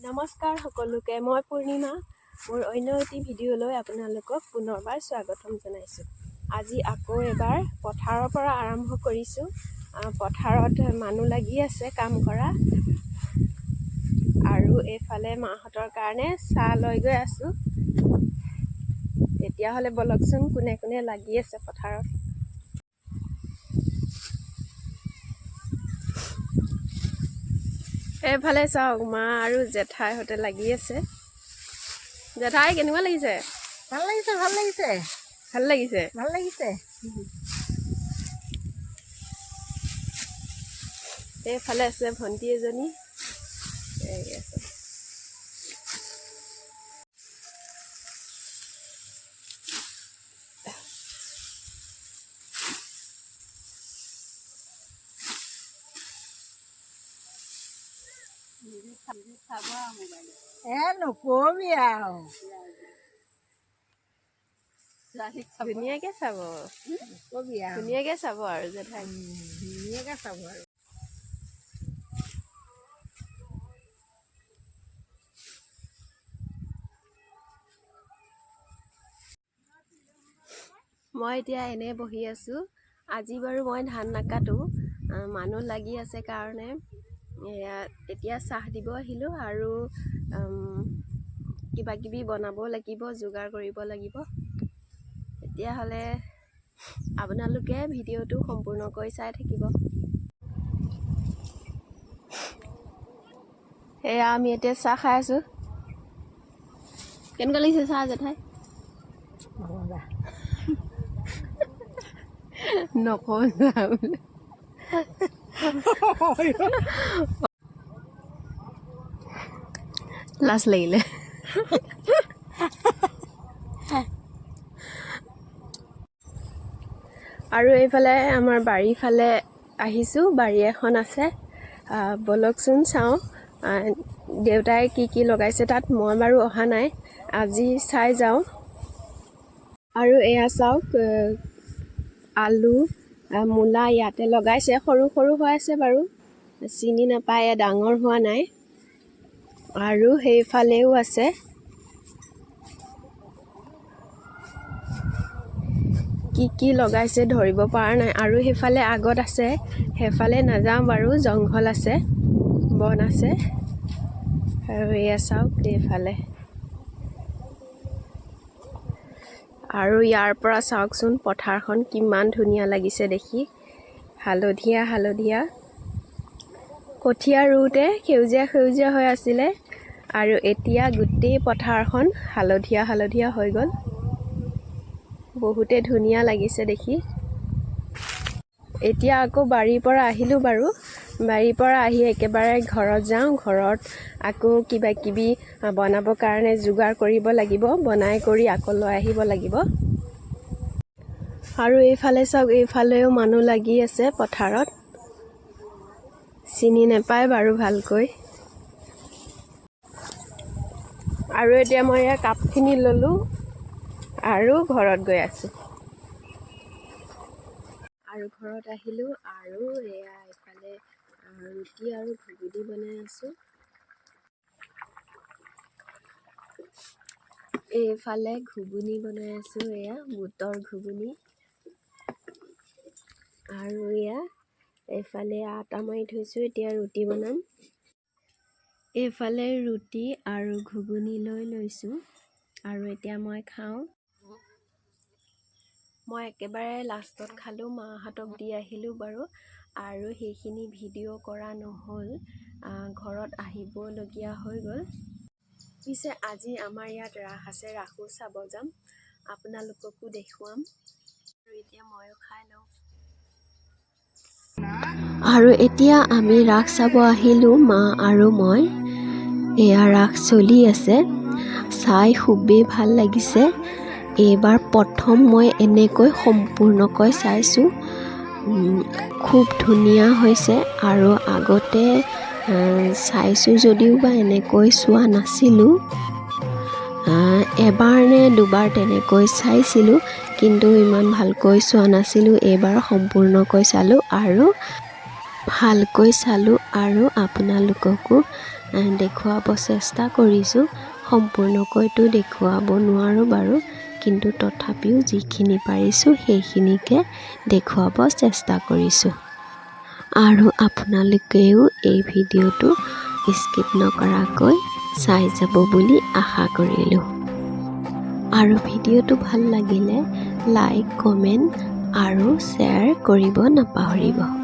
নমস্কাৰ সকলোকে, মই পূৰ্ণিমা। মোৰ অন্য এটি ভিডিঅ'লৈ আপোনালোকক পুনৰবাৰ স্বাগতম জনাইছোঁ। আজি আকৌ এবাৰ পথাৰৰ পৰা আৰম্ভ কৰিছোঁ। পথাৰত মানুহ লাগি আছে কাম কৰা, আৰু এইফালে মাহঁতৰ কাৰণে চাহ লৈ গৈ আছোঁ। তেতিয়াহ'লে বলকচোন কোনে কোনে লাগি আছে পথাৰত। এইফালে চাওক, মা আৰু জেঠাইহঁতে লাগি আছে। জেঠাই কেনেকুৱা লাগিছে? ভাল লাগিছে, ভাল লাগিছে, ভাল লাগিছে, ভাল লাগিছে। এইফালে আছে ভণ্টি এজনী। এই আছে। নকবি আৰু ধুনীয়াকে চাব, নকবি আৰু ধুনীয়াকে চাব আৰু জেঠাই। ধুনীয়াকে চাব আৰু। মই এতিয়া এনেই বহি আছোঁ। আজি বাৰু মই ধান নাকাটো, মানুহ লাগি আছে কাৰণে এতিয়া চাহ দিব আহিলোঁ, আৰু কিবা কিবি বনাব লাগিব, যোগাৰ কৰিব লাগিব। তেতিয়াহ'লে আপোনালোকে ভিডিঅ'টো সম্পূৰ্ণকৈ চাই থাকিব। এয়া আমি এতিয়া চাহ খাই আছোঁ। কেনেকুৱা লাগিছে চাহ জেঠাই? নকওঁ লাজ লাগিলে। আৰু এইফালে আমাৰ বাৰীৰ ফালে আহিছোঁ। বাৰী এখন আছে, বলকচোন চাওঁ দেউতাই কি কি লগাইছে তাত। মই বাৰু অহা নাই, আজি চাই যাওঁ। আৰু এয়া চাওক, আলু মূলা ইয়াতে লগাইছে, সৰু সৰু হৈ আছে বাৰু, চিনি নাপায়, ডাঙৰ হোৱা নাই। আৰু সেইফালেও আছে, কি কি লগাইছে ধৰিব পৰা নাই। আৰু সেইফালে আগত আছে, সেইফালে নাযাওঁ বাৰু, জংঘল আছে, বন আছে। আৰু এয়া চাওক এইফালে, আৰু ইয়াৰ পৰা চাওকচোন পথাৰখন কিমান ধুনীয়া লাগিছে দেখি, হালধীয়া হালধীয়া। কঠীয়া ৰুওঁতে সেউজীয়া সেউজীয়া হৈ আছিলে, আৰু এতিয়া গোটেই পথাৰখন হালধীয়া হালধীয়া হৈ গ'ল। বহুতে ধুনীয়া লাগিছে দেখি। এতিয়া আকৌ বাৰীৰ পৰা আহিলোঁ বাৰু। বাৰীৰ পৰা আহি একেবাৰে ঘৰত যাওঁ। ঘৰত আকৌ কিবা কিবি বনাবৰ কাৰণে যোগাৰ কৰিব লাগিব, বনাই কৰি আকৌ লৈ আহিব লাগিব। আৰু এইফালে চাওক, এইফালেও মানুহ লাগি আছে পথাৰত, চিনি নাপায় বাৰু ভালকৈ। আৰু এতিয়া মই এয়া কাপখিনি ল'লোঁ আৰু ঘৰত গৈ আছোঁ। আৰু ঘৰত আহিলোঁ, আৰু এয়া এইফালে ৰুটি আৰু ঘুগুনি বনাই আছোঁ। এইফালে ঘুগুনি বনাই আছোঁ, এয়া বুটৰ ঘুগুনি। আৰু এয়া এইফালে আটা মাৰি থৈছোঁ, এতিয়া ৰুটি বনাম। এইফালে ৰুটি আৰু ঘুগুনি লৈ লৈছোঁ, আৰু এতিয়া মই খাওঁ। মই একেবাৰে লাষ্টত খালোঁ, মাহঁতক দি আহিলোঁ বাৰু, আৰু সেইখিনি ভিডিঅ' কৰা নহ'ল, ঘৰত আহিবলগীয়া হৈ গ'ল। পিছে আজি আমাৰ ইয়াত ৰাস আছে, ৰাসো চাব যাম, আপোনালোককো দেখুৱাম। আৰু এতিয়া ময়ো খাই লওঁ। আৰু এতিয়া আমি ৰাস চাব আহিলোঁ, মা আৰু মই। এয়া ৰাস চলি আছে, চাই খুবেই ভাল লাগিছে। এইবাৰ প্ৰথম মই এনেকৈ সম্পূৰ্ণকৈ চাইছোঁ, খুব ধুনীয়া হৈছে। আৰু আগতে চাইছোঁ যদিও বা এনেকৈ চোৱা নাছিলোঁ, এবাৰ নে দুবাৰ তেনেকৈ চাইছিলোঁ, কিন্তু ইমান ভালকৈ চোৱা নাছিলোঁ। এইবাৰ সম্পূৰ্ণকৈ চালোঁ, আৰু ভালকৈ চালোঁ, আৰু আপোনালোককো দেখুৱাব চেষ্টা কৰিছোঁ। সম্পূৰ্ণকৈতো দেখুৱাব নোৱাৰোঁ বাৰু, কিন্তু তথাপিও যিখিনি পাৰিছোঁ সেইখিনিকে দেখুৱাব চেষ্টা কৰিছোঁ। আৰু আপোনালোকেও এই ভিডিঅ'টো স্কিপ নকৰাকৈ চাই যাব বুলি আশা কৰিলোঁ। আৰু ভিডিঅ'টো ভাল লাগিলে লাইক, কমেণ্ট আৰু শ্বেয়াৰ কৰিব নাপাহৰিব।